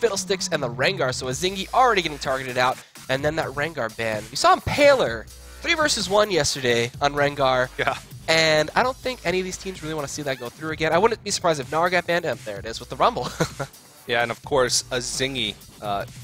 Fiddlesticks, and the Rengar. So a Zingy already getting targeted out, and then that Rengar ban. We saw Impaler 3 versus 1 yesterday on Rengar. Yeah. And I don't think any of these teams really want to see that go through again. I wouldn't be surprised if Nara got banned, and there it is with the Rumble. Yeah, and of course, a Zingy.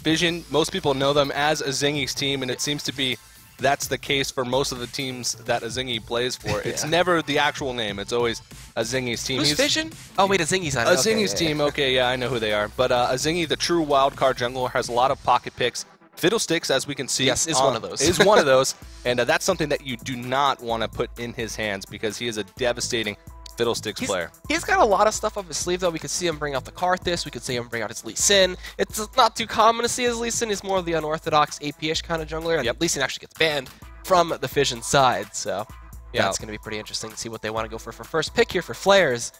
Fission, most people know them as a Zingy's team, and it seems to be that's the case for most of the teams that a Zingy plays for. It's never the actual name. It's always a Zingy's team. Who's Fission? Oh, wait, a Zingy's on it. A Zingy's team. Okay, yeah, I know who they are. But a Zingy, the true wildcard jungler, has a lot of pocket picks. Fiddlesticks, as we can see, yes, is one of those. Is one of those, and that's something that you do not want to put in his hands because he is a devastating Fiddlesticks player. He's got a lot of stuff up his sleeve, though. We could see him bring out the Karthus. We could see him bring out his Lee Sin. It's not too common to see his Lee Sin. He's more of the unorthodox AP-ish kind of jungler, and Lee Sin actually gets banned from the Fission side. So yeah, it's going to be pretty interesting to see what they want to go for first pick here for Flares.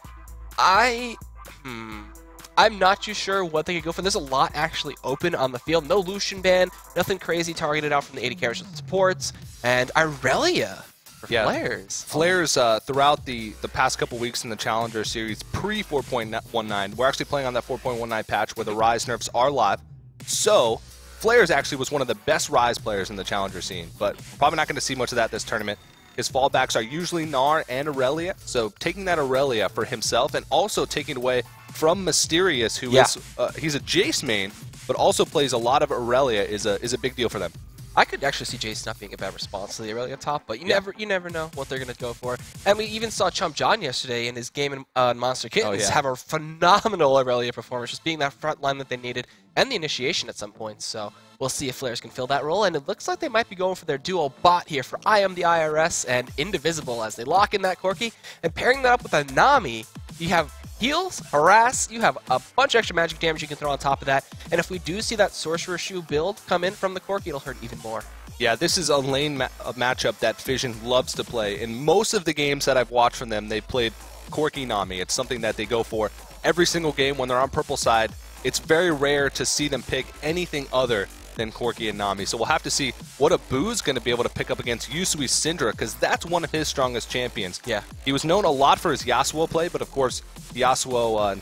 I'm not too sure what they could go for. There's a lot actually open on the field. No Lucian ban, nothing crazy targeted out from the 80 characters with supports, and Irelia for Flares. Flares throughout the past couple weeks in the Challenger Series pre-4.19, we're actually playing on that 4.19 patch where the Rise nerfs are live. So Flares actually was one of the best Rise players in the Challenger scene, but probably not going to see much of that this tournament. His fallbacks are usually Gnar and Irelia, so taking that Irelia for himself and also taking away from Mysterious, who is he's a Jace main, but also plays a lot of Irelia is a big deal for them. I could actually see Jace not being a bad response to the Irelia top, but you never know what they're going to go for. And we even saw Chump John yesterday in his game in Monster Kittens have a phenomenal Irelia performance, just being that front line that they needed, and the initiation at some points. So we'll see if Flares can fill that role, and it looks like they might be going for their duo bot here for I Am the IRS and Indivisible as they lock in that Corki, and pairing that up with a Nami, you have heals, harass, you have a bunch of extra magic damage you can throw on top of that, and if we do see that Sorcerer Shoe build come in from the Corki, it'll hurt even more. Yeah, this is a lane matchup that Fission loves to play. In most of the games that I've watched from them, they played Corki Nami. It's something that they go for every single game when they're on purple side. It's very rare to see them pick anything other than Corki and Nami. So we'll have to see what Abu's going to be able to pick up against Yusui's Syndra, because that's one of his strongest champions. Yeah. He was known a lot for his Yasuo play, but of course, Yasuo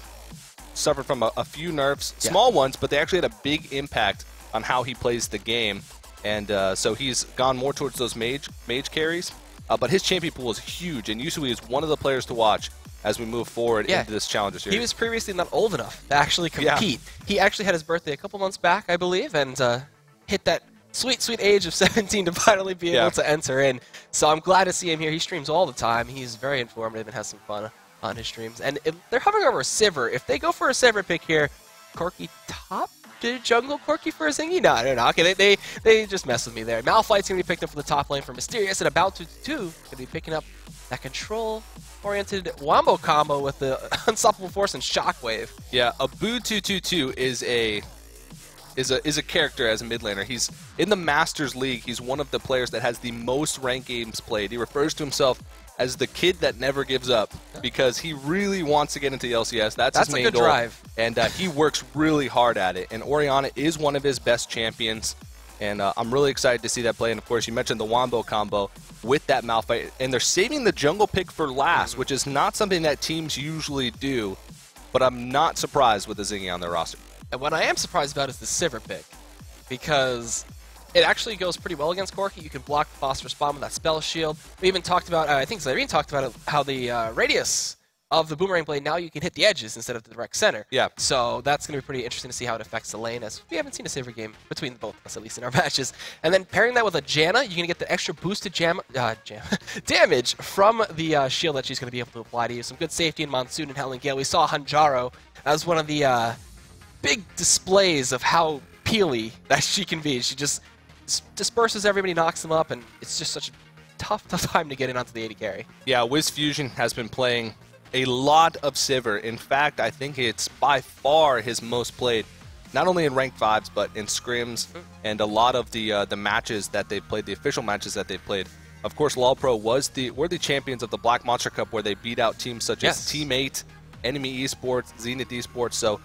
suffered from a few nerfs, small ones, but they actually had a big impact on how he plays the game. And so he's gone more towards those mage carries. But his champion pool is huge, and Yusui is one of the players to watch as we move forward into this Challenger Series. He was previously not old enough to actually compete. He actually had his birthday a couple months back, I believe, and hit that sweet, sweet age of 17 to finally be able to enter in. So I'm glad to see him here. He streams all the time. He's very informative and has some fun on his streams. And they're hovering over a Sivir. If they go for a Sivir pick here, Corki top? Did jungle Corki for a Zingy? No. Okay, they just messed with me there. Malphite's going to be picked up for the top lane for Mysterious, and about to going to be picking up that control-oriented Wombo combo with the Unstoppable Force and Shockwave. Yeah, Abu 222 is a character as a mid laner. He's in the Masters League. He's one of the players that has the most ranked games played. He refers to himself as the kid that never gives up because he really wants to get into the LCS. That's his main a good goal. Drive. And he works really hard at it. And Orianna is one of his best champions. And I'm really excited to see that play. And, of course, you mentioned the Wombo combo with that Malphite. And they're saving the jungle pick for last, which is not something that teams usually do. But I'm not surprised with the Zingy on their roster. And what I am surprised about is the Sivir pick, because it actually goes pretty well against Corki. You can block the Phosphorus Bomb with that Spell Shield. We even talked about, I think Zyrene talked about it, how the radius of the Boomerang Blade, now you can hit the edges instead of the direct center. Yeah. So that's going to be pretty interesting to see how it affects the lane, as we haven't seen a Sivir game between both of us, at least in our matches. And then pairing that with a Janna, you're going to get the extra boosted damage from the shield that she's going to be able to apply to you. Some good safety in Monsoon and Helen Gale. We saw Hanjaro as one of the big displays of how peely that she can be. She just disperses everybody, knocks them up, and it's just such a tough time to get in onto the 80 carry. Yeah, Wiz Fusion has been playing a lot of Sivir. In fact, I think it's by far his most played, not only in ranked 5s, but in scrims and a lot of the matches that they've played, the official matches that they've played. Of course, LoLPro were the champions of the Black Monster Cup, where they beat out teams such as Team 8, Enemy Esports, Zenith Esports. So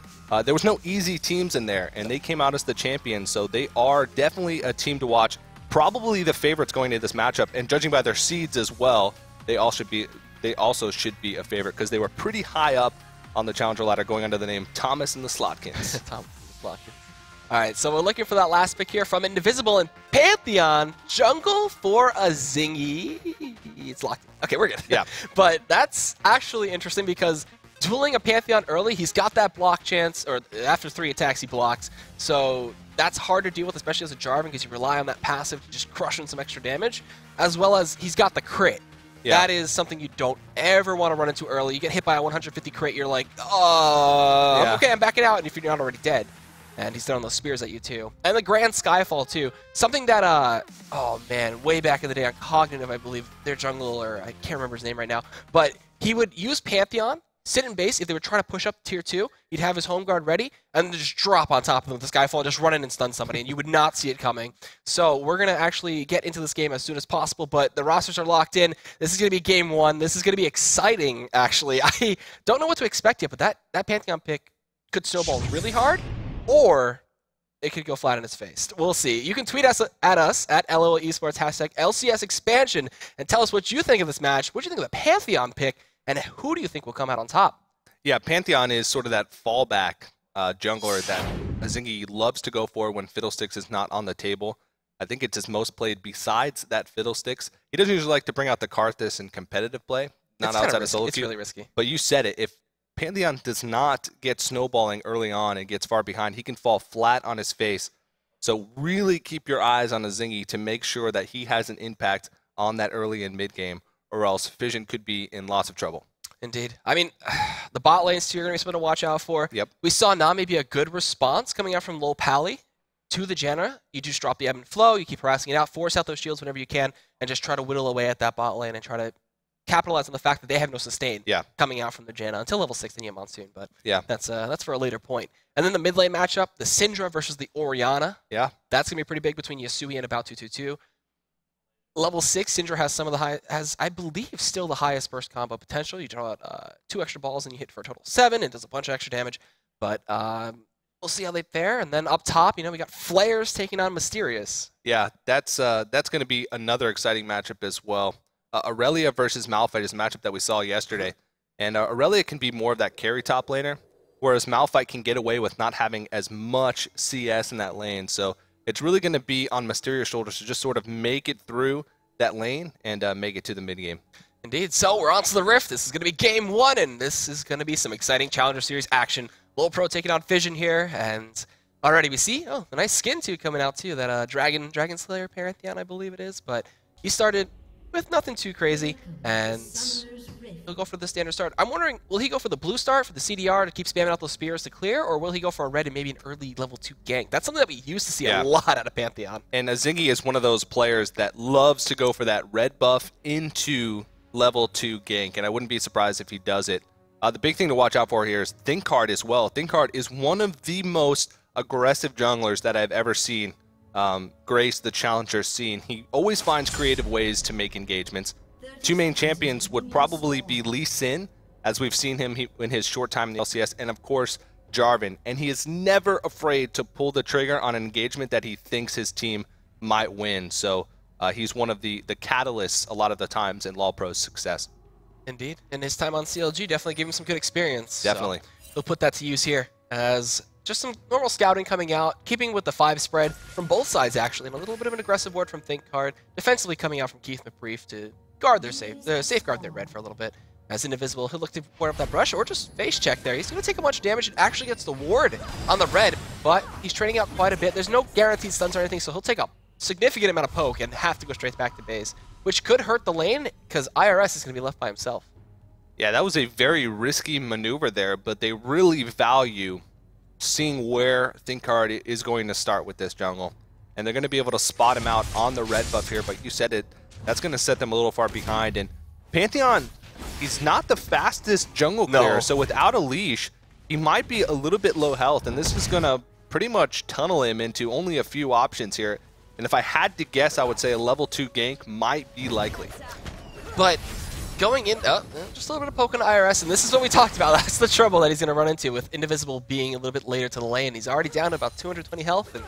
there was no easy teams in there, and they came out as the champions. So they are definitely a team to watch. Probably the favorites going into this matchup, and judging by their seeds as well, they also should be a favorite because they were pretty high up on the challenger ladder, going under the name Thomas and the Slotkins. blocking. All right, so we're looking for that last pick here from Indivisible and Pantheon. Jungle for a Zingy. It's locked. Okay, we're good. Yeah. But that's actually interesting because dueling a Pantheon early, he's got that block chance, or after 3 attacks he blocks. So that's hard to deal with, especially as a Jarvan, because you rely on that passive to just crush in some extra damage, as well as he's got the crit. Yeah. That is something you don't ever want to run into early. You get hit by a 150 crit, you're like, oh, yeah. Okay, I'm backing out, and if you're not already dead. And he's throwing those spears at you, too. And the Grand Skyfall, too. Something that, oh, man, way back in the day on Cognitive, I believe, their jungler, I can't remember his name right now, but he would use Pantheon, sit in base. If they were trying to push up tier 2, he'd have his home guard ready, and then just drop on top of them with the Skyfall and just run in and stun somebody, and you would not see it coming. So we're going to actually get into this game as soon as possible, but the rosters are locked in. This is going to be game 1. This is going to be exciting, actually. I don't know what to expect yet, but that Pantheon pick could snowball really hard, or it could go flat in its face. We'll see. You can tweet us at LOL eSports, hashtag LCS expansion, and tell us what you think of this match. What do you think of the Pantheon pick, and who do you think will come out on top? Yeah, Pantheon is sort of that fallback jungler that Zingy loves to go for when Fiddlesticks is not on the table. I think it's his most played besides that Fiddlesticks. He doesn't usually like to bring out the Karthus in competitive play, not outside of solo queue. It's really risky. But you said it. If Pantheon does not get snowballing early on and gets far behind, he can fall flat on his face. So really keep your eyes on a Zingy to make sure that he has an impact on that early and mid game, or else Fission could be in lots of trouble. Indeed. I mean, the bot lanes too are going to be something to watch out for. Yep. We saw Nami be a good response coming out from LoLPro to the Janna. You just drop the ebb and flow, you keep harassing it out, force out those shields whenever you can, and just try to whittle away at that bot lane and try to capitalize on the fact that they have no sustain coming out from the Janna until level 6 in Monsoon, but that's for a later point. And then the mid lane matchup, the Syndra versus the Orianna. Yeah. That's going to be pretty big between Yasui and about 222. Level 6, Syndra has some of the has I believe still the highest burst combo potential. You draw out 2 extra balls and you hit for a total of 7. It does a bunch of extra damage, but we'll see how they fare. And then up top, we got Flares taking on Mysterious. Yeah, that's going to be another exciting matchup as well. Aurelia versus Malphite is a matchup that we saw yesterday, and Aurelia can be more of that carry top laner, whereas Malphite can get away with not having as much CS in that lane. So it's really going to be on Mysterious' shoulders to just sort of make it through that lane and make it to the mid game. Indeed. So we're on to the Rift. This is going to be game 1, and this is going to be some exciting Challenger Series action. LoLPro taking on Fission here, and already we see a nice skin too coming out too. That Dragon Slayer Pantheon, I believe it is, but he started with nothing too crazy, and he'll go for the standard start. I'm wondering, will he go for the blue start for the CDR to keep spamming out those spears to clear, or will he go for a red and maybe an early level 2 gank? That's something that we used to see a lot out of Pantheon. And Zingy is one of those players that loves to go for that red buff into level 2 gank, and I wouldn't be surprised if he does it. The big thing to watch out for here is Thinkard as well. Thinkard is one of the most aggressive junglers that I've ever seen grace the Challenger scene. He always finds creative ways to make engagements. 2 main champions would probably be Lee Sin, as we've seen him in his short time in the LCS, and of course Jarvan. And he is never afraid to pull the trigger on an engagement that he thinks his team might win. So he's one of the catalysts a lot of the times in LoLPro's success. Indeed. And his time on CLG definitely gave him some good experience. Definitely. So he'll put that to use here as just some normal scouting coming out, keeping with the 5 spread from both sides, actually, and a little bit of an aggressive ward from Thinkard, defensively coming out from Keith McBrief to guard their safeguard their red for a little bit. As Indivisible, he'll look to ward up that brush or just face check there. He's going to take a bunch of damage. It actually gets the ward on the red, but he's trading out quite a bit. There's no guaranteed stuns or anything, so he'll take a significant amount of poke and have to go straight back to base, which could hurt the lane because IRS is going to be left by himself. Yeah, that was a very risky maneuver there, but they really value seeing where Thinkard is going to start with this jungle. And they're going to be able to spot him out on the red buff here, but you said it, that's going to set them a little far behind. And Pantheon, he's not the fastest jungle clearer, so without a leash, he might be a little bit low health, and this is going to pretty much tunnel him into only a few options here. And if I had to guess, I would say a level 2 gank might be likely. But going in, just a little bit of poke on IRS, and this is what we talked about. That's the trouble that he's going to run into with Indivisible being a little bit later to the lane. He's already down to about 220 health, and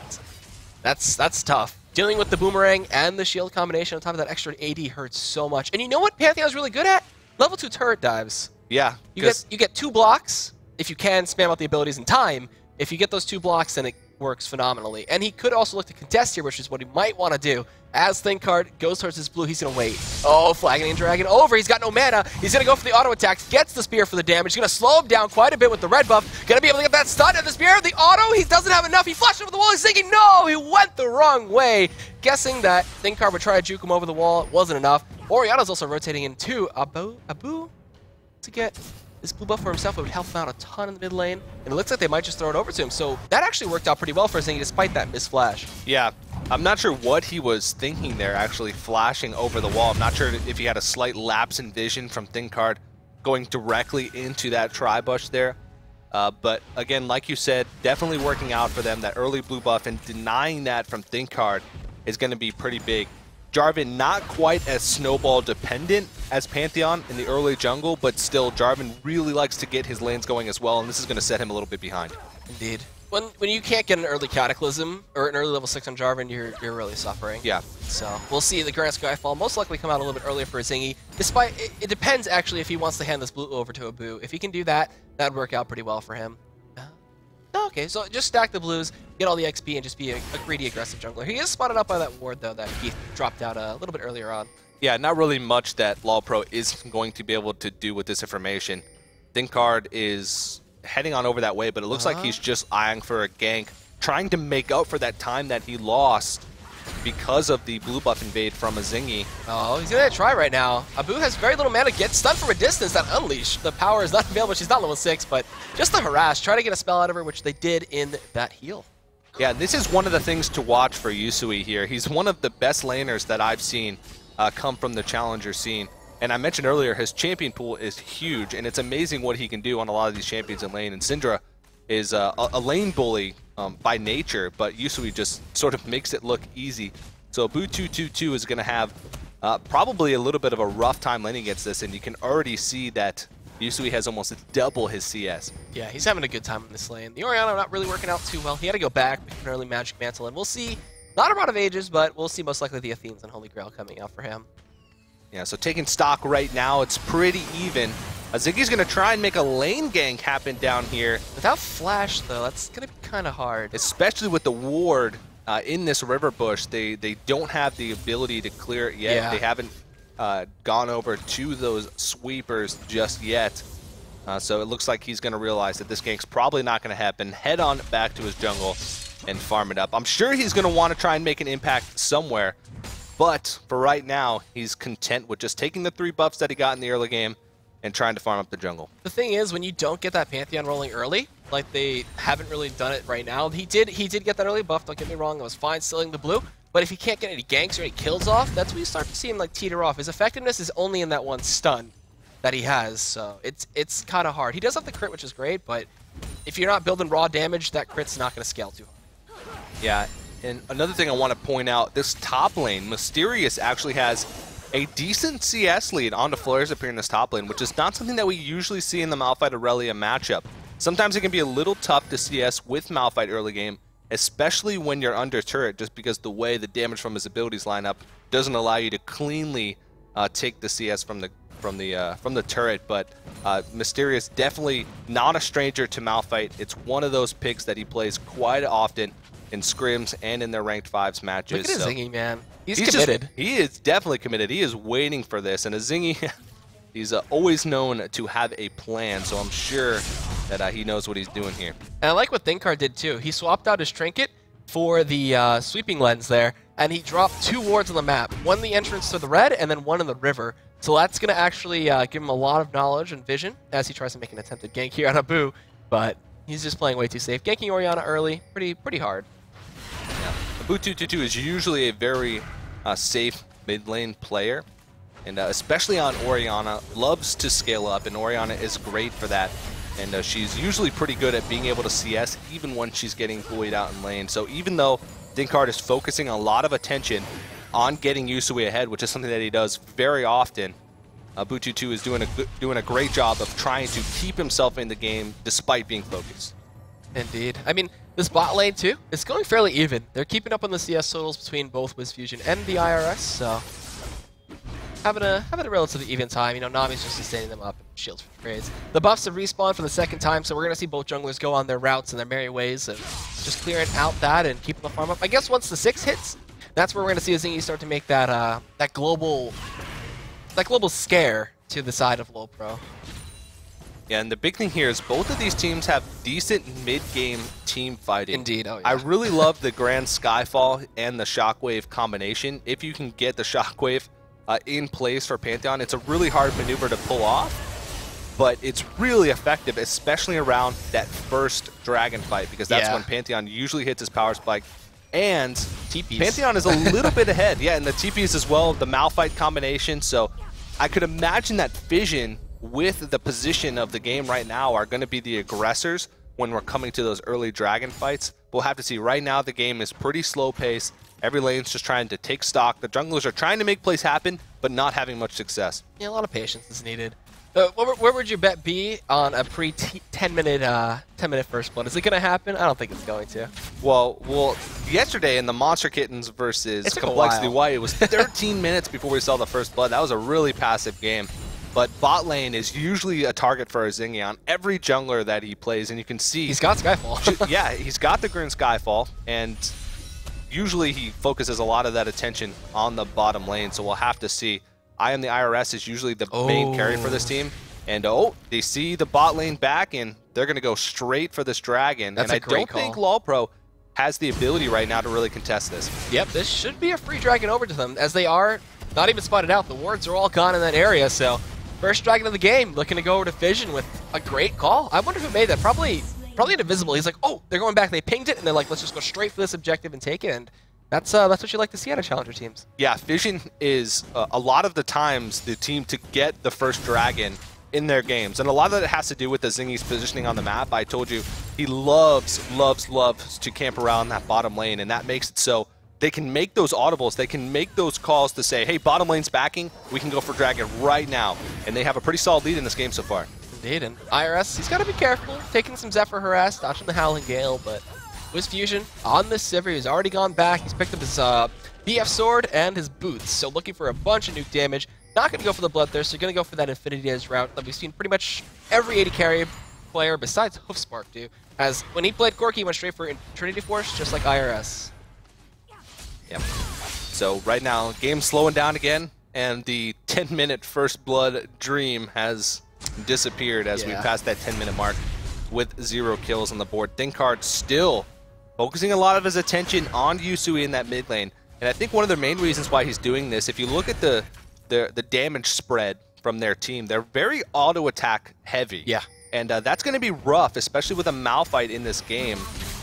that's tough. Dealing with the boomerang and the shield combination on top of that extra AD hurts so much. And you know what Pantheon's really good at? Level 2 turret dives. Yeah. You get 2 blocks. If you can spam out the abilities in time, If you get those 2 blocks, then it works phenomenally. And he could also look to contest here, which is what he might want to do. As ThinkCard goes towards his blue, he's going to wait. Oh, Flagging Dragon over. He's got no mana. He's going to go for the auto attack. Gets the spear for the damage. He's going to slow him down quite a bit with the red buff. Going to be able to get that stun at the spear. The auto, he doesn't have enough. He flashed over the wall. He's thinking, no, he went the wrong way. Guessing that ThinkCard would try to juke him over the wall. It wasn't enough. Oriana's also rotating into Abu to get this blue buff for himself. It would help him out a ton in the mid lane. And it looks like they might just throw it over to him. So that actually worked out pretty well for Zingy despite that missed flash. Yeah, I'm not sure what he was thinking there, actually flashing over the wall. I'm not sure if he had a slight lapse in vision from ThinkCard going directly into that tri-bush there. But again, like you said, definitely working out for them. That early blue buff and denying that from ThinkCard is going to be pretty big. Jarvan not quite as snowball dependent as Pantheon in the early jungle, but still Jarvan really likes to get his lanes going as well, and this is going to set him a little bit behind. Indeed. When you can't get an early Cataclysm or an early level 6 on Jarvan, you're really suffering. Yeah. So we'll see the Grand Skyfall most likely come out a little bit earlier for Zingy. Despite it depends actually if he wants to hand this blue over to Abu. If he can do that, that'd work out pretty well for him. Okay, so just stack the blues, get all the XP, and just be a greedy, aggressive jungler. He is spotted up by that ward, though, that Keith dropped out a little bit earlier on. Yeah, not really much that LoLPro is going to be able to do with this information. ThinkCard is heading on over that way, but it looks like he's just eyeing for a gank, trying to make up for that time that he lost because of the blue buff invade from a Zingy. Oh, he's going to try right now. Abu has very little mana, gets stunned from a distance. That Unleash, the power is not available. She's not level 6, but just the harass. Try to get a spell out of her, which they did in that heal. Yeah, this is one of the things to watch for Yusui here. He's one of the best laners that I've seen come from the challenger scene. And I mentioned earlier, his champion pool is huge, and it's amazing what he can do on a lot of these champions in lane. And Syndra is a lane bully by nature, but Yusui just sort of makes it look easy. So Abu 222 is going to have probably a little bit of a rough time laning against this, and you can already see that Yusui has almost double his CS. Yeah, he's having a good time in this lane. The Orianna not really working out too well. He had to go back, pick an early Magic Mantle, and we'll see, not a lot of ages, but we'll see most likely the Athenes and Holy Grail coming out for him. Yeah, so taking stock right now, it's pretty even. Zingy's going to try and make a lane gank happen down here. Without flash, though, that's going to be kind of hard. Especially with the ward in this river bush. They don't have the ability to clear it yet. Yeah. They haven't gone over to those sweepers just yet. So it looks like he's going to realize that this gank's probably not going to happen. Head on back to his jungle and farm it up. I'm sure he's going to want to try and make an impact somewhere. But for right now, he's content with just taking the 3 buffs that he got in the early game and trying to farm up the jungle. The thing is, when you don't get that Pantheon rolling early, like they haven't really done it right now, he did get that early buff, don't get me wrong, it was fine stealing the blue, but if he can't get any ganks or any kills off, that's when you start to see him like teeter off. His effectiveness is only in that one stun that he has, so it's kind of hard. He does have the crit, which is great, but if you're not building raw damage, that crit's not going to scale too hard. Yeah, and another thing I want to point out, this top lane, Mysterious actually has a decent CS lead onto Flares up here in this top lane, which is not something that we usually see in the Malphite-Aurelia matchup. Sometimes it can be a little tough to CS with Malphite early game, especially when you're under turret, just because the way the damage from his abilities line up doesn't allow you to cleanly take the CS from the turret. But Mysterious definitely not a stranger to Malphite. It's one of those picks that he plays quite often in scrims and in their ranked 5s matches. Look at his Zingy, man. He's committed. He is definitely committed. He is waiting for this. And a Zingy, he's always known to have a plan, so I'm sure that he knows what he's doing here. And I like what ThinkCard did too. He swapped out his trinket for the sweeping lens there, and he dropped 2 wards on the map. One in the entrance to the red, and then one in the river. So that's going to actually give him a lot of knowledge and vision as he tries to make an attempted gank here on Abu, but he's just playing way too safe. Ganking Orianna early, pretty hard. Yeah. Abu 222 is usually a very safe mid lane player, and especially on Orianna, loves to scale up, and Orianna is great for that. And she's usually pretty good at being able to CS even when she's getting bullied out in lane. So even though ThinkCard is focusing a lot of attention on getting Yusui ahead, which is something that he does very often, Abu 222 is doing a great job of trying to keep himself in the game despite being focused. Indeed. I mean, this bot lane too, it's going fairly even. They're keeping up on the CS totals between both WizFusion and the IRS, so having a relatively even time. You know, Nami's just sustaining them up, and shields for trades. The buffs have respawned for the second time, so we're gonna see both junglers go on their routes and their merry ways of just clearing out that and keeping the farm up. I guess once the 6 hits, that's where we're gonna see Zingy start to make that that global scare to the side of LoLPro. Yeah, and the big thing here is both of these teams have decent mid-game team fighting. Indeed, oh yeah. I really love the Grand Skyfall and the Shockwave combination. If you can get the Shockwave in place for Pantheon, it's a really hard maneuver to pull off, but it's really effective, especially around that first dragon fight, because that's when Pantheon usually hits his power spike. And TPs. Pantheon is a little bit ahead. Yeah, and the TPs as well, the Malphite combination. So I could imagine that Fission, with the position of the game right now, are going to be the aggressors when we're coming to those early dragon fights. We'll have to see. Right now, the game is pretty slow pace. Every lane's just trying to take stock. The junglers are trying to make plays happen, but not having much success. Yeah, a lot of patience is needed. Where would your bet be on a pre-10-minute first blood? Is it going to happen? I don't think it's going to. Well, yesterday in the Monster Kittens versus Complexity White, it was 13 minutes before we saw the first blood. That was a really passive game. But bot lane is usually a target for Zingy on every jungler that he plays, and you can see... He's got Skyfall. Yeah, he's got the Grand Skyfall, and usually he focuses a lot of that attention on the bottom lane, so we'll have to see. I Am the IRS is usually the main carry for this team, and they see the bot lane back, and they're going to go straight for this dragon. That's and a great I don't think LoLPro has the ability right now to really contest this. Yep, this should be a free dragon over to them, as they are not even spotted out. The wards are all gone in that area, so... First dragon of the game, looking to go over to Fission with a great call. I wonder who made that. Probably an Invisible. He's like, oh, they're going back. They pinged it, and they're like, let's just go straight for this objective and take it. And that's what you like to see out of challenger teams. Yeah, Fission is a lot of the times the team to get the first dragon in their games, and a lot of that has to do with the Zingy's positioning on the map. I told you he loves to camp around that bottom lane, and that makes it so they can make those audibles, they can make those calls to say, hey, bottom lane's backing, we can go for dragon right now. And they have a pretty solid lead in this game so far. Indeed, and IRS, he's got to be careful, taking some Zephyr harass, dodging the Howling Gale, but with Fusion on this Sivir, he's already gone back. He's picked up his BF Sword and his boots, so looking for a bunch of nuke damage. Not going to go for the Bloodthirst, so going to go for that Infinity Edge route that we've seen pretty much every AD carry player besides Hoofspark do, as when he played Corki, he went straight for Trinity Force, just like IRS. Yep. So right now, game's slowing down again, and the 10-minute first blood dream has disappeared as we pass that 10-minute mark with 0 kills on the board. Thinkard still focusing a lot of his attention on Yusui in that mid lane, and I think one of the main reasons why he's doing this, if you look at the damage spread from their team, they're very auto attack heavy. Yeah. And that's going to be rough, especially with a Malphite in this game.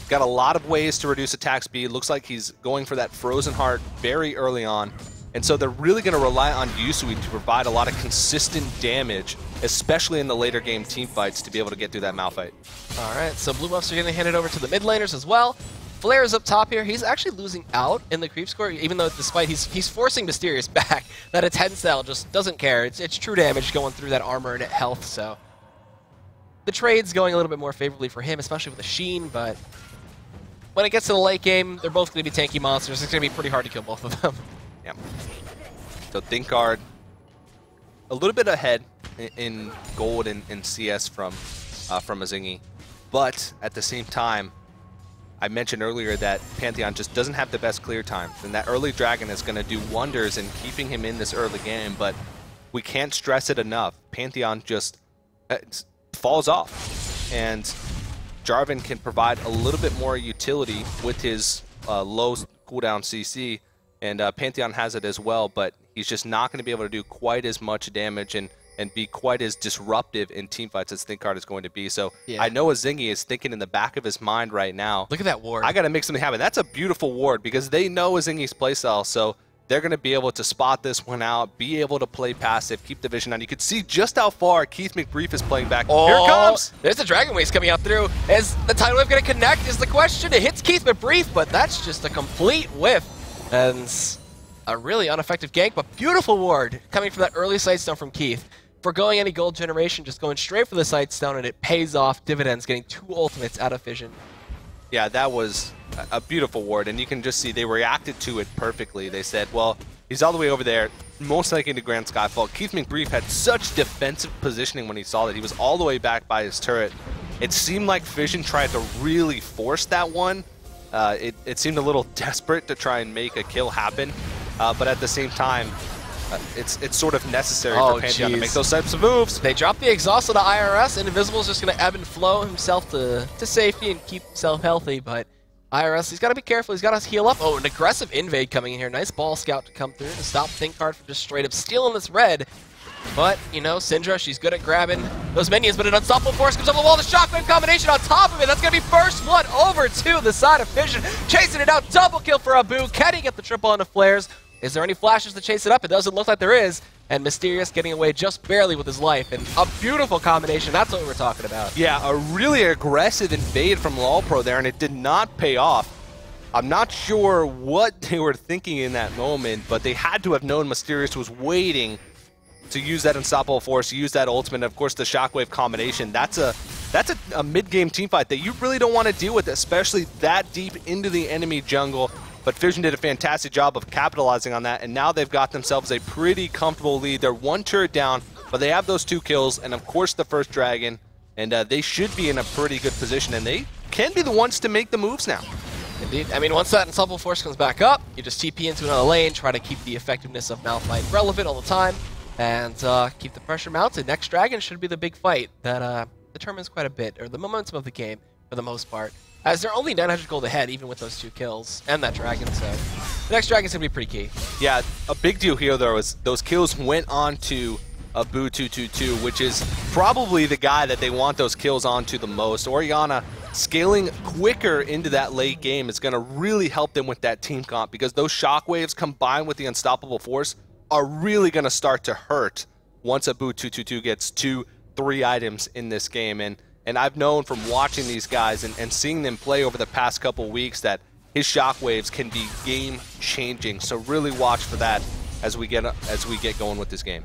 Got a lot of ways to reduce attack speed. Looks like he's going for that Frozen Heart very early on. And so they're really going to rely on Yusui to provide a lot of consistent damage, especially in the later game team fights, to be able to get through that Malphite. All right, so blue buffs are going to hand it over to the mid laners as well. Flair's up top here. He's actually losing out in the creep score, even though despite he's forcing Mysterious back. That Attend Cell just doesn't care. It's true damage going through that armor and health, so... The trade's going a little bit more favorably for him, especially with the Sheen, but... When it gets to the late game, they're both going to be tanky monsters. It's going to be pretty hard to kill both of them. Yeah. So Thinkard, a little bit ahead in gold and CS from Zingy, but at the same time, I mentioned earlier that Pantheon just doesn't have the best clear time, and that early dragon is going to do wonders in keeping him in this early game. But we can't stress it enough. Pantheon just falls off, and Jarvan can provide a little bit more utility with his low cooldown CC, and Pantheon has it as well, but he's just not going to be able to do quite as much damage and be quite as disruptive in teamfights as Thinkard is going to be. So I know Zingy is thinking in the back of his mind right now, look at that ward. I got to make something happen. That's a beautiful ward because they know Zingy's playstyle, so they're going to be able to spot this one out, be able to play passive, keep the vision on. You can see just how far Keith McBrief is playing back. Oh, here it comes! There's the Dragon Waves coming out through. Is the Tidal Wave going to connect is the question. It hits Keith McBrief, but that's just a complete whiff. And a really ineffective gank, but beautiful ward coming from that early Sightstone from Keith. Forgoing any gold generation, just going straight for the Sightstone, and it pays off dividends, getting 2 ultimates out of Fission. Yeah, that was a beautiful ward, and you can just see they reacted to it perfectly. They said, well, He's all the way over there, most likely into Grand Skyfall. Keith McBrief had such defensive positioning when he saw that. He was all the way back by his turret. It seemed like Fission tried to really force that one. It seemed a little desperate to try and make a kill happen, but at the same time, it's sort of necessary for Pantheon to make those types of moves. They drop the exhaust on the IRS, and Invisible's just going to ebb and flow himself to safety and keep himself healthy, but IRS, he's got to be careful. He's got to heal up. Oh, an aggressive invade coming in here. Nice ball scout to come through to stop ThinkCard from just straight up stealing this red. But, you know, Syndra, she's good at grabbing those minions, but an unstoppable force comes up the wall. The shockwave combination on top of it. That's going to be first blood over to the side of Fission. Chasing it out. Double kill for Abu. Can he get the triple on the flares? Is there any flashes to chase it up? It doesn't look like there is. And Mysterious getting away just barely with his life. And a beautiful combination. That's what we're talking about. Yeah, a really aggressive invade from LoLPro there, and it did not pay off. I'm not sure what they were thinking in that moment, but they had to have known Mysterious was waiting to use that unstoppable force, use that ultimate, and of course the shockwave combination. That's a mid-game teamfight that you really don't want to deal with, especially that deep into the enemy jungle. But Fission did a fantastic job of capitalizing on that, and now they've got themselves a pretty comfortable lead. They're one turret down, but they have those 2 kills, and of course the first dragon, and they should be in a pretty good position, and they can be the ones to make the moves now. Indeed. I mean, once that unstoppable force comes back up, you just TP into another lane, try to keep the effectiveness of Malphite relevant all the time, and keep the pressure mounted. Next dragon should be the big fight that determines quite a bit, or the momentum of the game for the most part, as they're only 900 gold ahead, even with those 2 kills and that dragon, so the next dragon's going to be pretty key. Yeah, a big deal here, though, is those kills went on to Abu 222, which is probably the guy that they want those kills onto the most. Orianna scaling quicker into that late game is going to really help them with that team comp, because those shockwaves combined with the unstoppable force are really going to start to hurt once Abu 222 gets 2-3 items in this game. And I've known from watching these guys and seeing them play over the past couple weeks that his shockwaves can be game-changing. So really watch for that as we get going with this game.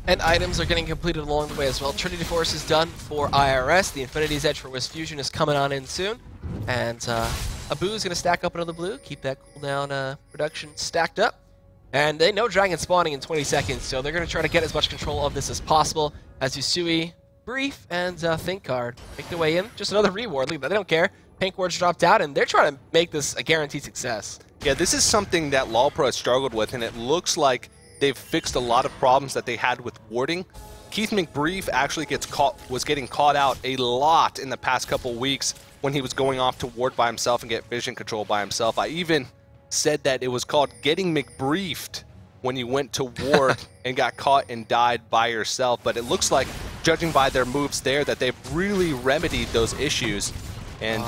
And items are getting completed along the way as well. Trinity Force is done for IRS. The Infinity's Edge for Wisp Fusion is coming on in soon. And Abu is going to stack up another blue, keep that cooldown production stacked up. And they know Dragon spawning in 20 seconds, so they're going to try to get as much control of this as possible as Yusui, Brief, and ThinkCard make their way in. Just another reward, but they don't care. Pink Ward's dropped out, and they're trying to make this a guaranteed success. Yeah, this is something that LoLPro has struggled with, and it looks like they've fixed a lot of problems that they had with warding. Keith McBrief actually was getting caught out a lot in the past couple weeks when he was going off to ward by himself and get vision control by himself. I even said that it was called getting McBriefed when you went to ward and got caught and died by yourself. But it looks like, judging by their moves there, that they've really remedied those issues. And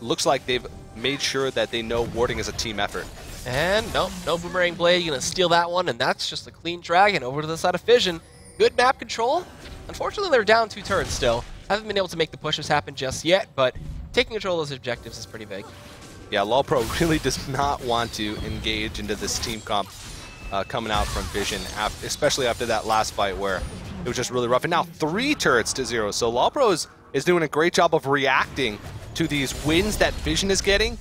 looks like they've made sure that they know warding is a team effort. And no Boomerang Blade, you're going to steal that one, and that's just a clean dragon over to the side of Fission. Good map control. Unfortunately, they're down 2 turrets still. Haven't been able to make the pushes happen just yet, but taking control of those objectives is pretty big. Yeah, LoLPro really does not want to engage into this team comp coming out from Fission, especially after that last fight where it was just really rough. And now 3 turrets to 0. So LoLPro is doing a great job of reacting to these wins that Fission is getting.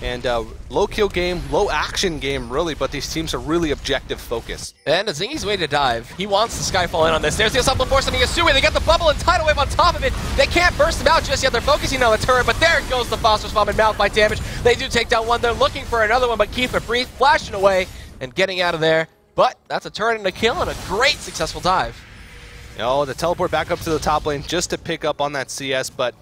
And low kill game, low action game, really, but these teams are really objective focused. And Zingi's way to dive. He wants the Skyfall in on this. There's the Unstoppable Force on Yasui. They got the bubble and tidal wave on top of it. They can't burst him out just yet. They're focusing on the turret, but there goes the Phosphorus Bomb and Malphite damage. They do take down one. They're looking for another one, but Keith McBrief flashing away and getting out of there. But that's a turret and a kill and a great successful dive. Oh, the teleport back up to the top lane just to pick up on that CS, but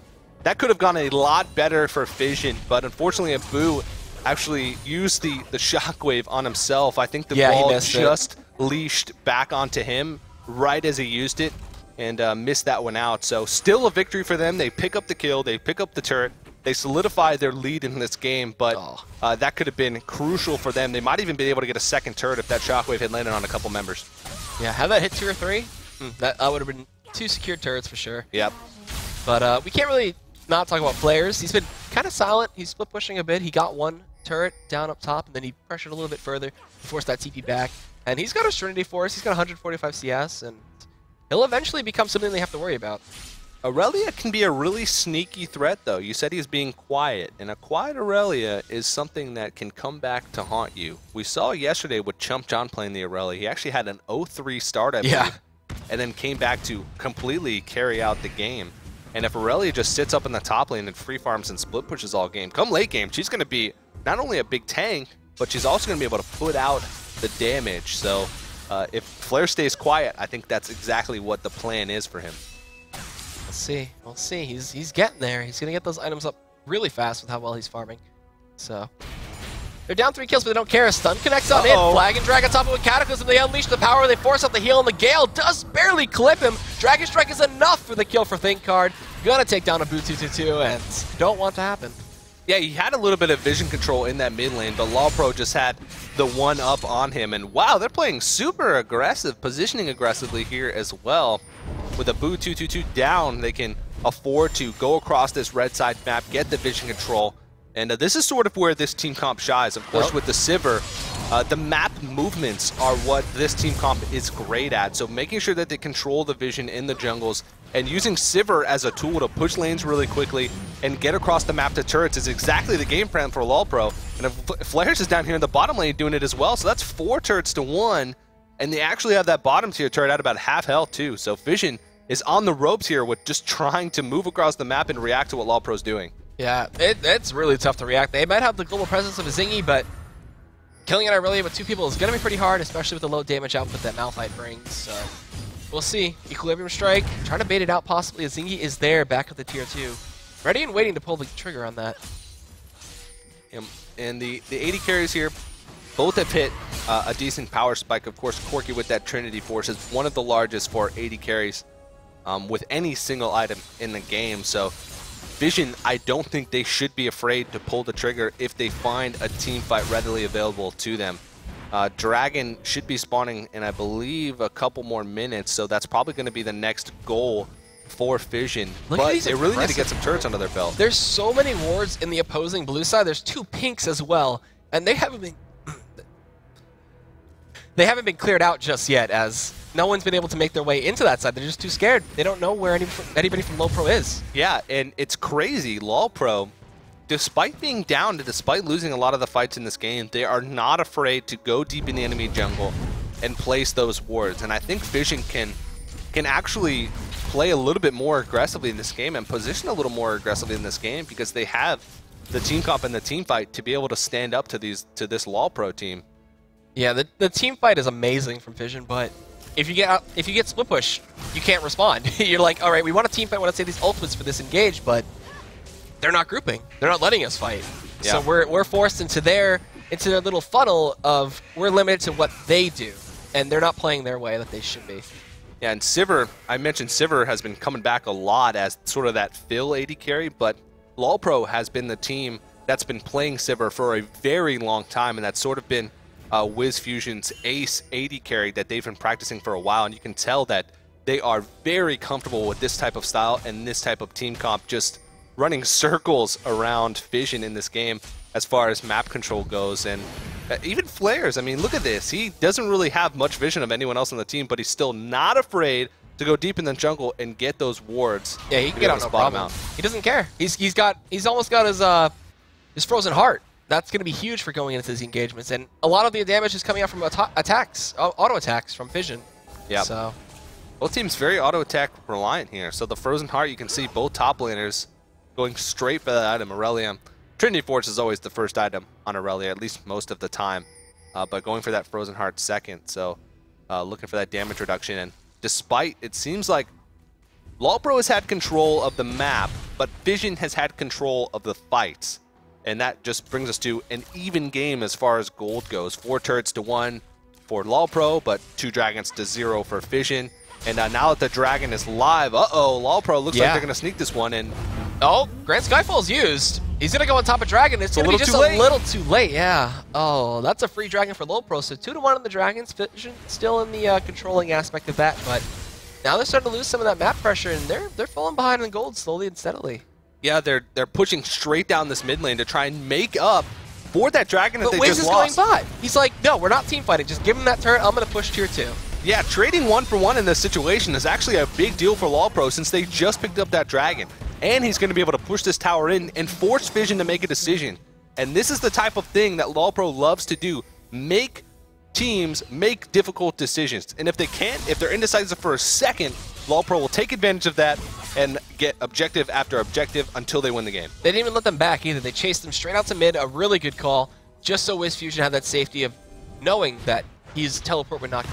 that could have gone a lot better for Fission, but unfortunately Abu actually used the shockwave on himself. I think the ball just leashed back onto him right as he used it and missed that one out. So still a victory for them. They pick up the kill, they pick up the turret, they solidify their lead in this game, but that could have been crucial for them. They might even be able to get a second turret if that shockwave had landed on a couple members. Yeah, have that hit 2 or 3? That would have been 2 secured turrets for sure. Yep. But we can't really not talk about players. He's been kind of silent. He's split pushing a bit. He got 1 turret down up top, and then he pressured a little bit further to force that TP back. And he's got a Trinity Force. He's got 145 CS, and he'll eventually become something they have to worry about. Aurelia can be a really sneaky threat, though. You said he's being quiet, and a quiet Aurelia is something that can come back to haunt you. We saw yesterday with Chump John playing the Aurelia. He actually had an 0-3 start, I believe, and then came back to completely carry out the game. And if Aurelia just sits up in the top lane and free farms and split pushes all game, come late game, she's going to be not only a big tank, but she's also going to be able to put out the damage. So if Flare stays quiet, I think that's exactly what the plan is for him. We'll see. He's getting there. He's gonna get those items up really fast with how well he's farming. So they're down 3 kills, but they don't care. A stun connects on in. Flag and drag on top of a Cataclysm. They unleash the power. They force out the heal, and the Gale does barely clip him. Dragon Strike is enough for the kill for Think Card. Gonna take down a Boo 222, and don't want to happen. Yeah, he had a little bit of vision control in that mid lane, but LoLPro just had the one up on him. And wow, they're playing super aggressive, positioning aggressively here as well. With a Boo 222 down, they can afford to go across this red side map, get the vision control. And this is sort of where this team comp shines. Of course, with the Sivir, the map movements are what this team comp is great at. So making sure that they control the vision in the jungles and using Sivir as a tool to push lanes really quickly and get across the map to turrets is exactly the game plan for LoLPro. And Flares is down here in the bottom lane doing it as well. So that's 4 turrets to 1. And they actually have that bottom tier turret at about half health too. So Fission is on the ropes here with just trying to move across the map and react to what LoLPro's doing. Yeah, it's really tough to react. They might have the global presence of a Zingy, but killing an Aurelia with 2 people is going to be pretty hard, especially with the low damage output that Malphite brings. So we'll see. Equilibrium Strike, trying to bait it out possibly. A Zingy is there back at the tier 2. Ready and waiting to pull the trigger on that. And the 80 carries here, both have hit a decent power spike. Of course, Corki with that Trinity Force is one of the largest for 80 carries with any single item in the game. So Fission, I don't think they should be afraid to pull the trigger if they find a team fight readily available to them. Dragon should be spawning in, I believe, a couple more minutes, so that's probably going to be the next goal for Fission. But they really need to get some turrets under their belt. There's so many wards in the opposing blue side. There's 2 pinks as well, and they haven't been cleared out just yet, as no one's been able to make their way into that side. They're just too scared. They don't know where anybody from LoLPro is. Yeah, and it's crazy. LoLPro, despite being down, despite losing a lot of the fights in this game, they are not afraid to go deep in the enemy jungle and place those wards. And I think Fission can actually play a little bit more aggressively in this game and position a little more aggressively in this game because they have the team comp and the team fight to be able to stand up to this LoLPro team. Yeah, the team fight is amazing from Fission, but if you get split push, you can't respond. You're like, all right, we want a team fight. We want to save these ultimates for this engage, but they're not grouping. They're not letting us fight. Yeah. So we're forced into their little funnel of we're limited to what they do, and they're not playing their way that they should be. Yeah, and Sivir, I mentioned Sivir has been coming back a lot as sort of that fill 80 carry, but LoLPro has been the team that's been playing Sivir for a very long time, and that's sort of been WizFusion's ace 80 carry that they've been practicing for a while, and you can tell that they are very comfortable with this type of style and this type of team comp, just running circles around Fission in this game as far as map control goes. And even Flares, I mean, look at this. He doesn't really have much vision of anyone else on the team, but he's still not afraid to go deep in the jungle and get those wards. Yeah, he can get out no problem. He doesn't care. He's almost got his Frozen Heart. That's going to be huge for going into these engagements, and a lot of the damage is coming out from auto attacks from Fission. Yeah. So both teams very auto attack reliant here. So the Frozen Heart, you can see both top laners going straight for that item. Aurelia, Trinity Force is always the first item on Aurelia, at least most of the time, but going for that Frozen Heart second. So looking for that damage reduction, and despite it seems like LoLPro has had control of the map, but Fission has had control of the fights. And that just brings us to an even game as far as gold goes. 4 turrets to 1 for LoLPro, but 2 dragons to 0 for Fission. And now that the dragon is live, LoLPro looks like they're going to sneak this one in. Oh, Grand Skyfall's used. He's going to go on top of dragon. It's going to be just a little too late. Yeah. Oh, that's a free dragon for LoLPro. So 2 to 1 on the dragons. Fission still in the controlling aspect of that, but now they're starting to lose some of that map pressure, and they're falling behind in gold slowly and steadily. Yeah, they're pushing straight down this mid lane to try and make up for that dragon that they just lost. But Wiz is going bot. He's like, no, we're not team fighting. Just give him that turret. I'm going to push tier 2. Yeah, trading 1 for 1 in this situation is actually a big deal for LoLPro since they just picked up that dragon. And he's going to be able to push this tower in and force Fission to make a decision. And this is the type of thing that LoLPro loves to do. Make teams make difficult decisions. And if they can't, if they're indecisive for a second, LoLPro will take advantage of that and get objective after objective until they win the game. They didn't even let them back either. They chased them straight out to mid, a really good call, just so WizFusion had that safety of knowing that his teleport would not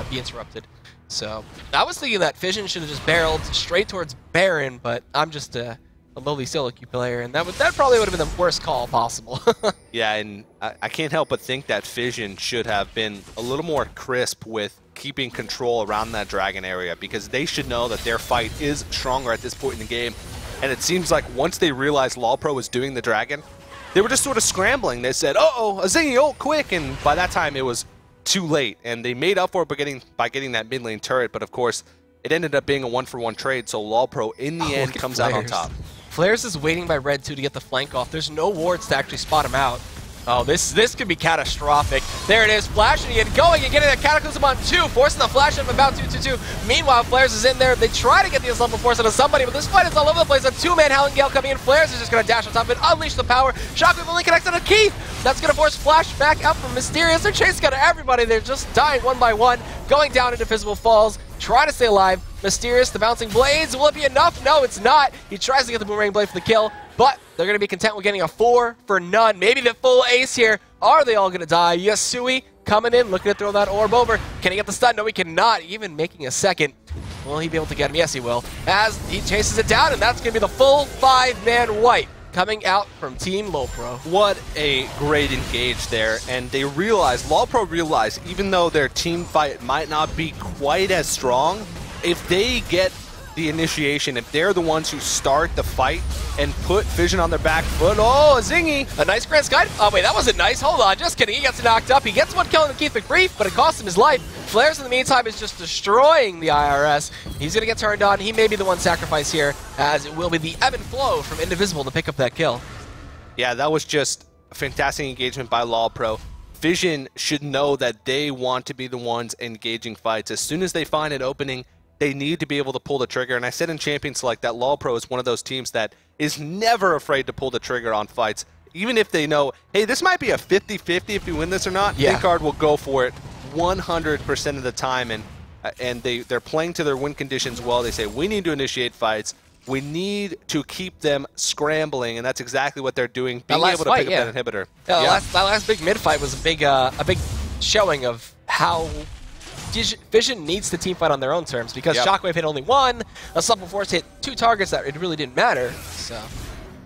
be interrupted. So I was thinking that Fission should have just barreled straight towards Baron, but I'm just a lowly solo queue player, and that probably would have been the worst call possible. Yeah, and I can't help but think that Fission should have been a little more crisp with keeping control around that dragon area, because they should know that their fight is stronger at this point in the game. And it seems like once they realized LoLPro was doing the dragon, they were just sort of scrambling. They said, uh-oh, a zingy ult, quick! And by that time, it was too late. And they made up for it by getting that mid lane turret. But of course, it ended up being a 1-for-1 trade, so LoLPro, in the end, comes out on top. Flares is waiting by red 2 to get the flank off. There's no wards to actually spot him out. Oh, this could be catastrophic. There it is, flashing and going and getting a Cataclysm on 2, forcing the flash of about 2-2-2. Meanwhile, Flares is in there. They try to get these level 4s onto somebody, but this fight is all over the place. A 2-man Howling Gale coming in. Flares is just going to dash on top of it, unleash the power. Shockwave only connects on Keith. That's going to force Flash back out from Mysterious. They're chasing out everybody. They're just dying one by one, going down into Visible Falls, trying to stay alive. Mysterious, the bouncing blades. Will it be enough? No, it's not. He tries to get the Boomerang Blade for the kill, but they're going to be content with getting a 4 for none. Maybe the full ace here. Are they all going to die? Yasui coming in, looking to throw that orb over. Can he get the stun? No, he cannot. Even making a second. Will he be able to get him? Yes, he will. As he chases it down, and that's going to be the full 5-man wipe coming out from Team LoLPro. What a great engage there. And they realized, LoLPro realized, even though their team fight might not be quite as strong, if they get the initiation, if they're the ones who start the fight and put Fission on their back foot, oh, a zingy! A nice Grand Sky. Oh, wait, that wasn't nice. Hold on, just kidding. He gets knocked up. He gets one kill on Keith McBrief, but it costs him his life. Flares, in the meantime, is just destroying the IRS. He's going to get turned on. He may be the one sacrificed here, as it will be the ebb and flow from Indivisible to pick up that kill. Yeah, that was just a fantastic engagement by LoLPro. Fission should know that they want to be the ones engaging fights. As soon as they find an opening, they need to be able to pull the trigger. And I said in Champion Select that LoLPro is one of those teams that is never afraid to pull the trigger on fights. Even if they know, hey, this might be a 50-50 if we win this or not, Pinkard will go for it 100% of the time. And they're playing to their win conditions well. They say, we need to initiate fights. We need to keep them scrambling, and that's exactly what they're doing, being able to pick up that inhibitor. Yeah, that last big mid-fight was a big showing of how Fission needs to team fight on their own terms, because Shockwave hit only 1, a Supple Force hit 2 targets that it really didn't matter. So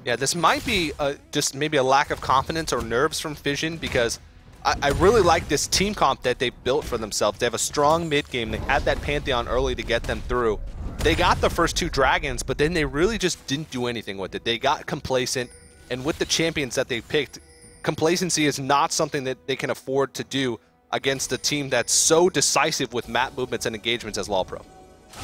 yeah, this might be just maybe a lack of confidence or nerves from Fission, because I really like this team comp that they built for themselves. They have a strong mid game. They had that Pantheon early to get them through. They got the first 2 dragons, but then they really just didn't do anything with it. They got complacent, and with the champions that they picked, complacency is not something that they can afford to do against a team that's so decisive with map movements and engagements as LoLPro.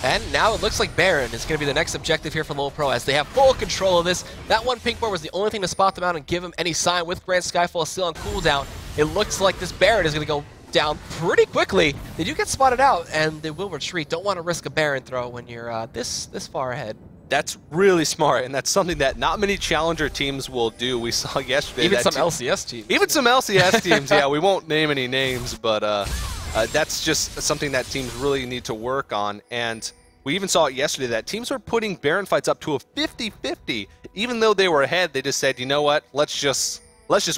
And now it looks like Baron is going to be the next objective here for LoLPro, as they have full control of this. That one pink ward was the only thing to spot them out and give them any sign. With Grand Skyfall still on cooldown, it looks like this Baron is going to go down pretty quickly. They do get spotted out, and they will retreat. Don't want to risk a Baron throw when you're this far ahead. That's really smart, and that's something that not many challenger teams will do. We saw yesterday even some LCS teams. Even some LCS teams, yeah. We won't name any names, but that's just something that teams really need to work on. And we even saw it yesterday that teams were putting Baron fights up to a 50-50. Even though they were ahead, they just said, you know what, let's just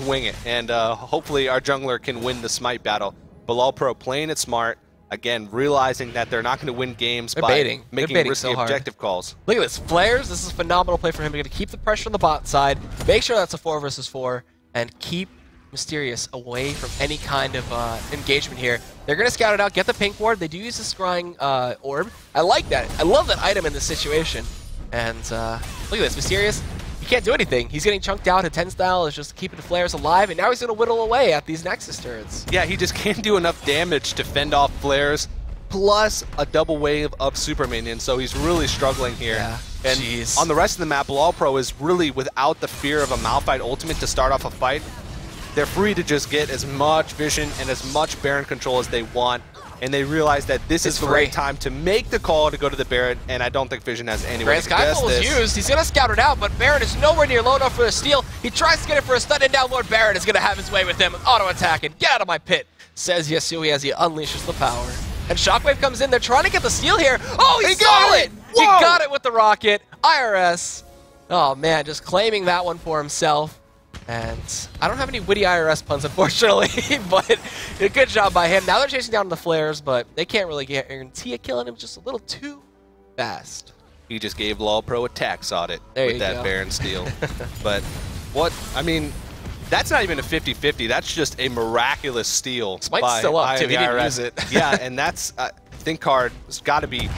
wing it, and hopefully our jungler can win the smite battle. But LoLPro playing it smart. Again, realizing that they're not going to win games by making risky objective calls. Look at this. Flares, this is a phenomenal play for him. He's going to keep the pressure on the bot side, make sure that's a 4 versus 4, and keep Mysterious away from any kind of engagement here. They're going to scout it out, get the pink ward. They do use the scrying orb. I like that. I love that item in this situation. And look at this. Mysterious, he can't do anything. He's getting chunked out. A 10 style is just keeping the Flares alive, and now he's going to whittle away at these Nexus turrets. Yeah, he just can't do enough damage to fend off Flares, plus a double wave of super minions, so he's really struggling here. Yeah. And on the rest of the map, LoLPro is really without the fear of a Malphite ultimate to start off a fight. They're free to just get as much vision and as much Baron control as they want. and they realize that this is the right time to make the call to go to the Baron, and I don't think Fission has any way to guess Skyfall is used. He's going to scout it out, but Baron is nowhere near low enough for the steal. He tries to get it for a stun, and now Lord Baron is going to have his way with him. Auto attack and get out of my pit, says Yasui as he unleashes the power. And Shockwave comes in. They're trying to get the steal here. Oh, he got it! He got it with the rocket. IRS. Oh, man, just claiming that one for himself. And I don't have any witty IRS puns, unfortunately, but a good job by him. Now they're chasing down the flares, but they can't really guarantee a kill, and him just a little too fast. He just gave LoLPro a tax audit with that Baron steal. But what, I mean, that's not even a 50-50. That's just a miraculous steal. Smite's still up, too. He didn't use it. Yeah, and that's, ThinkCard has got to be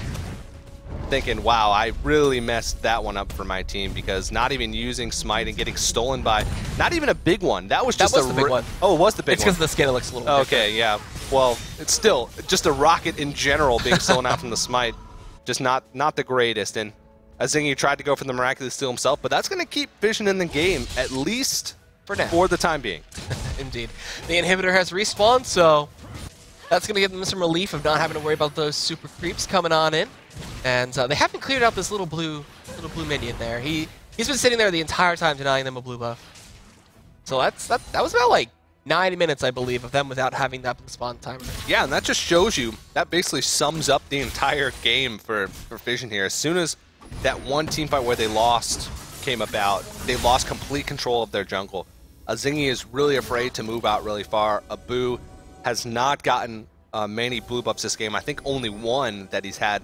thinking, wow, I really messed that one up for my team, because not even using Smite and getting stolen by not even a big one. That was just the big one. Oh, it was the big one. It's because the skin looks a little okay, yeah. Well, it's still just a rocket in general being stolen out from the Smite. Just not the greatest. And Azingi tried to go for the miraculous steal himself, but that's going to keep Fission in the game, at least for now, for the time being. Indeed. The inhibitor has respawned, so that's going to give them some relief of not having to worry about those super creeps coming on in. And they haven't cleared out this little blue minion there. He's been sitting there the entire time denying them a blue buff. So that was about like 90 minutes, I believe, of them without having that spawn timer. Yeah, and that just shows you, that basically sums up the entire game for Fission here. As soon as that one team fight where they lost came about, they lost complete control of their jungle. Azingi is really afraid to move out really far. Abu has not gotten many blue buffs this game. I think only one that he's had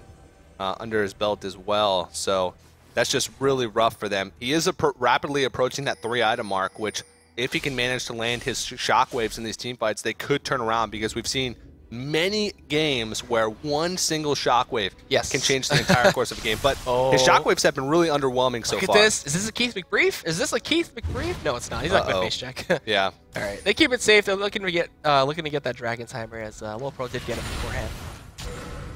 under his belt as well. So that's just really rough for them. He is rapidly approaching that 3-item mark, which if he can manage to land his shockwaves in these team fights, they could turn around, because we've seen many games where one single shockwave can change the entire course of a game. But his shockwaves have been really underwhelming so far. Look at this. Is this a Keith McBrief? Is this a Keith McBrief? No, it's not. He's not going to face check. Yeah. All right. They keep it safe. They're looking to get that Dragon Timer, as LoLPro did get it beforehand.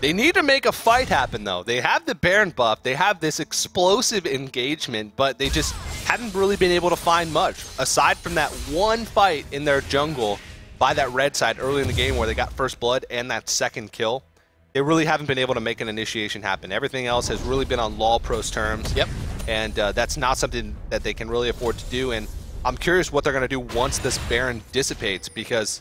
They need to make a fight happen, though. They have the Baron buff. They have this explosive engagement, but they just haven't really been able to find much. Aside from that one fight in their jungle by that red side early in the game where they got first blood and that second kill, they really haven't been able to make an initiation happen. Everything else has really been on LoLPro's terms. Yep. And that's not something that they can really afford to do. And I'm curious what they're going to do once this Baron dissipates, because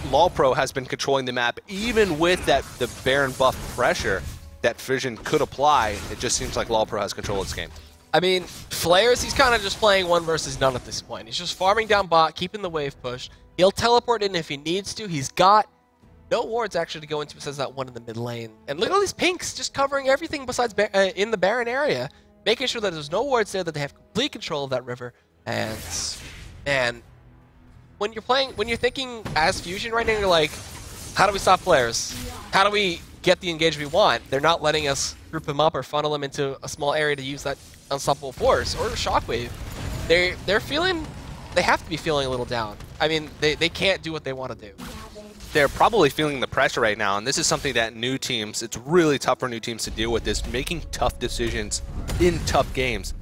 LoLPro has been controlling the map even with the Baron buff pressure that Fission could apply. It just seems like LoLPro has control of this game. I mean, Flares, he's kind of just playing 1 versus none at this point. He's just farming down bot, keeping the wave push. He'll teleport in if he needs to. He's got no wards actually to go into besides that one in the mid lane. And look at all these pinks just covering everything besides in the Baron area, making sure that there's no wards there, that they have complete control of that river. And when you're thinking as Fusion right now, you're like, how do we stop Flares? How do we get the engage we want? They're not letting us group him up or funnel him into a small area to use that unstoppable force or shockwave. They're feeling, they have to be feeling a little down. I mean, they can't do what they want to do. They're probably feeling the pressure right now, and this is something that new teams, it's really tough for new teams to deal with, this making tough decisions in tough games.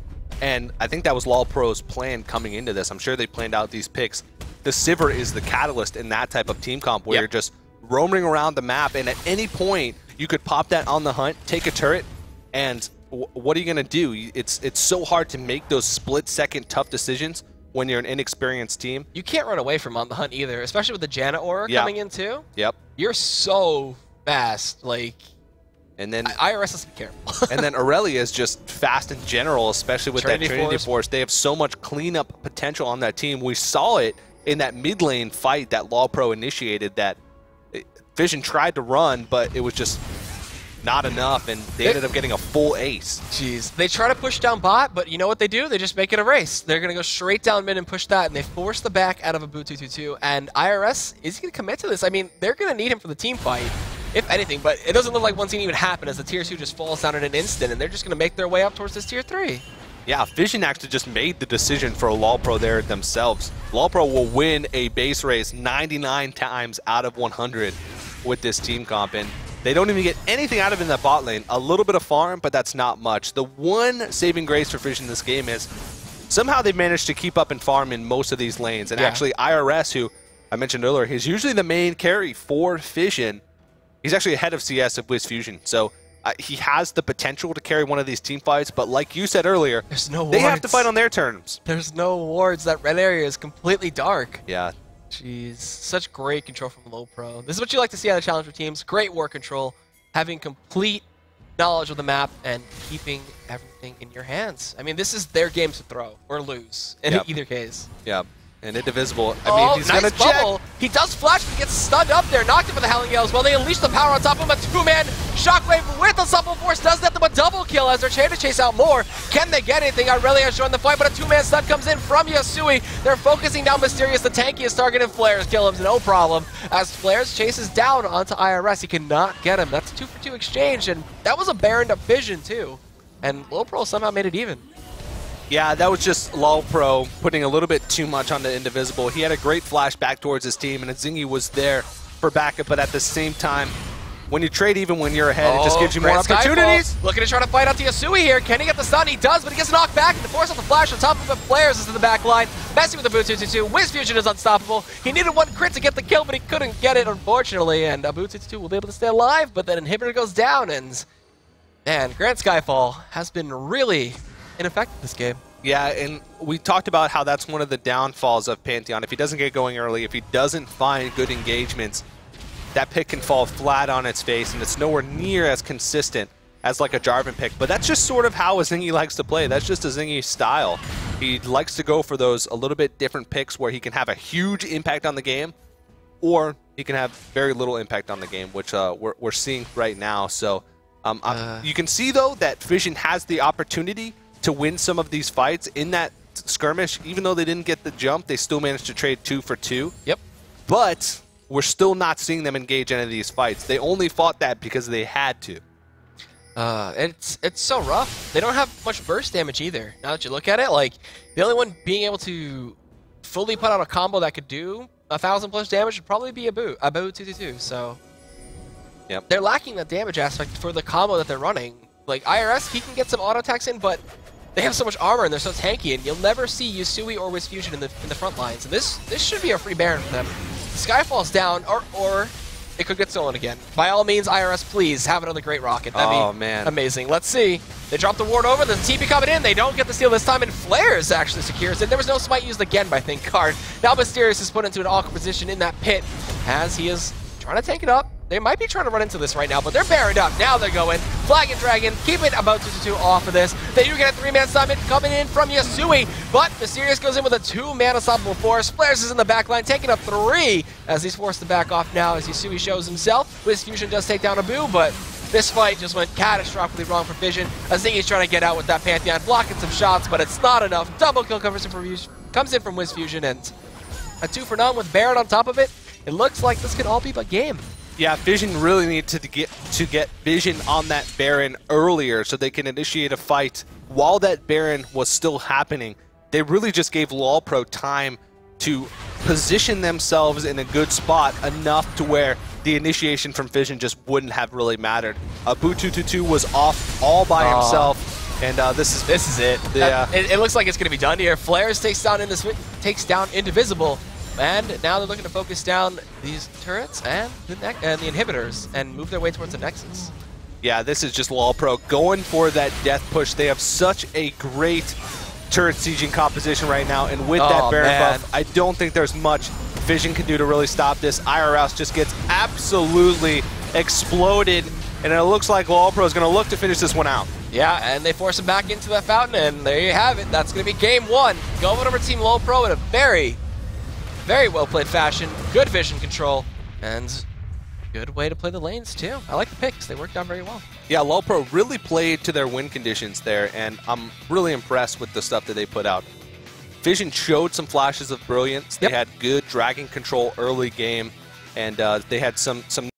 And I think that was LoLPro's plan coming into this. I'm sure they planned out these picks. The Sivir is the catalyst in that type of team comp where you're just roaming around the map, and at any point you could pop that on the hunt, take a turret, and what are you going to do? It's so hard to make those split-second tough decisions when you're an inexperienced team. You can't run away from on the hunt either, especially with the Janna aura coming in too. Yep. You're so fast, like. And then IRS has to be careful. And then Aurelia is just fast in general, especially with that Trinity Force. They have so much cleanup potential on that team. We saw it in that mid lane fight that LoLPro initiated, that Fission tried to run, but it was just not enough, and they ended up getting a full ace. Jeez. They try to push down bot, but you know what they do? They just make it a race. They're going to go straight down mid and push that, and they force the back out of a boot 222, and IRS, is he going to commit to this? I mean, they're going to need him for the team fight, if anything, but it doesn't look like one's going to even happen as the tier 2 just falls down in an instant, and they're just going to make their way up towards this tier 3. Yeah, Fission actually just made the decision for LoLPro there themselves. LoLPro will win a base race 99 times out of 100 with this team comp, and they don't even get anything out of it in that bot lane. A little bit of farm, but that's not much. The one saving grace for Fission in this game is somehow they've managed to keep up and farm in most of these lanes. And actually IRS, who I mentioned earlier, he's usually the main carry for Fission, He's actually ahead of CS of Fission. So he has the potential to carry one of these team fights, but like you said earlier, there's no wards. They have to fight on their terms. There's no wards. That red area is completely dark. Yeah. Jeez, such great control from LoLPro. This is what you like to see out of Challenger teams. Great war control, having complete knowledge of the map, and keeping everything in your hands. I mean, this is their game to throw or lose in either case. Yeah. And indivisible. I mean, he's nice gonna bubble. He does flash, but he gets stunned up there. Knocked him for the Howling Gale as well. They unleash the power on top of him. A two-man Shockwave with Unstoppable Force does nothing but double kill as they're trying to chase out more. Can they get anything? Aurelia's joined the fight, but a two-man stun comes in from Yasui. They're focusing down Mysterious, the tankiest target, and Flares kill him, no problem. As Flares chases down onto IRS, he cannot get him. That's a 2-for-2 exchange, and that was a Baron to Fission too. And LoLPro somehow made it even. Yeah, that was just LoLPro putting a little bit too much on the Indivisible. He had a great flash back towards his team, and Zingy was there for backup, but at the same time, when you trade even when you're ahead, it just gives you more opportunities. Looking to try to fight out to Yasui here. Can he get the stun? He does, but he gets knocked back, and to force out the flash on top of it, Flares is in the back line. Messing with the boot 222. Fission is unstoppable. He needed one crit to get the kill, but he couldn't get it, unfortunately, and boot 222 will be able to stay alive, but then Inhibitor goes down, and man, Grand Skyfall has been really ineffective this game. Yeah, and we talked about how that's one of the downfalls of Pantheon. If he doesn't get going early, if he doesn't find good engagements, that pick can fall flat on its face, and it's nowhere near as consistent as like a Jarvan pick. But that's just sort of how a Zingy likes to play. That's just a Zingy style. He likes to go for those a little bit different picks where he can have a huge impact on the game, or he can have very little impact on the game, which we're seeing right now. So you can see, though, that Fission has the opportunity to win some of these fights in that skirmish. Even though they didn't get the jump, they still managed to trade 2 for 2. Yep. But we're still not seeing them engage any of these fights. They only fought that because they had to. It's so rough. They don't have much burst damage either. Now that you look at it, like the only one being able to fully put out a combo that could do 1,000+ damage would probably be a boot 222. So yep, they're lacking that damage aspect for the combo that they're running. Like IRS, he can get some auto attacks in, but they have so much armor and they're so tanky, and you'll never see Yasui or Fission in the front lines. And this should be a free Baron for them. Skyfall's down, or it could get stolen again. By all means, IRS, please have another great rocket. That'd be amazing. Let's see. They drop the ward over. The TP coming in. They don't get the steal this time, and Flares actually secures it. There was no smite used again by ThinkCard. Now Mysterious is put into an awkward position in that pit as he is trying to tank it up. They might be trying to run into this right now, but they're Baroned up. Now they're going. Flag and Dragon, keep it about 2-2 off of this. They do get a 3-man summon coming in from Yasui, but Mysterious goes in with a 2-man Unstoppable Force. Flares is in the back line, taking up 3 as he's forced to back off now as Yasui shows himself. Fission does take down Abu, but this fight just went catastrophically wrong for Fission. Zingy's trying to get out with that Pantheon, blocking some shots, but it's not enough. Double kill comes in from Fission, and a 2 for none with Baron on top of it. It looks like this could all be a game. Yeah, Fission really needs to get Fission on that Baron earlier so they can initiate a fight while that Baron was still happening. They really just gave LoLPro time to position themselves in a good spot enough to where the initiation from Fission just wouldn't have really mattered. Boot 222 was off all by himself, and this is it. Yeah, it looks like it's going to be done here. Flares takes down Indivisible. And now they're looking to focus down these turrets and the inhibitors and move their way towards the Nexus. Yeah, this is just LoLPro going for that death push. They have such a great turret sieging composition right now, and with that Baron buff, I don't think there's much Fission can do to really stop this. IRS just gets absolutely exploded, and it looks like LoLPro is going to look to finish this one out. Yeah, and they force him back into that fountain, and there you have it. That's going to be game 1. Going over Team LoLPro in a very well-played fashion, good vision control, and good way to play the lanes, too. I like the picks. They worked out very well. Yeah, LoLPro really played to their win conditions there, and I'm really impressed with the stuff that they put out. Fission showed some flashes of brilliance. They had good dragon control early game, and they had some